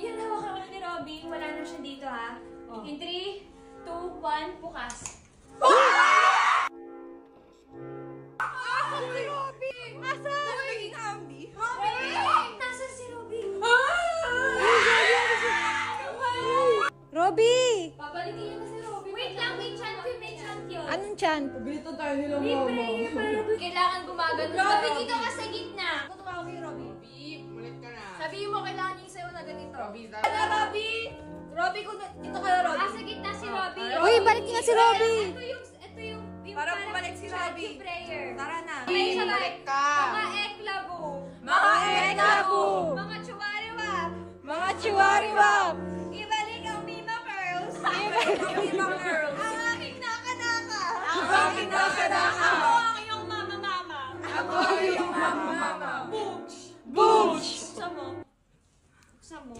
Yan, hawakan ko na ni Robby. Wala na siya dito, ha? In 3, 2, 1, bukas. Asan si Robby? Asan? Naging Ambi? Nasaan si Robby? Robby! Babalikin niya na si Robby. Wait lang, may chant yun, may chant yun. Anong chan? Pabilito tayo nila May mama. prayer para doon. Kailangan gumagano. Robby, dito ka sa gitna. Tutuwa ko kay Robby. Beep, mulit ka na. Sabihin mo, kailangan niya sa'yo na ganito. Robby, Ano, Robby? Robby, kung dito ka na, Robby. Sa gitna si Robby. Uy, balik niya si Robby. Ito yung Para bumalik si chant, Robby. yung prayer. Tara na. May sabay. mulit ka. Mga eklabo. Mga eklabo. Mga chuwariwa. Mga chiwariwap. Ibalik ang Mima Pearls. Ibalik ang Mima Pearls. Ang aking nakanaka. Ang aking nakanaka. Ako ang iyong mama-mama. Ako ang iyong mama. Booch. Booch! Buksan mo. Buksan mo.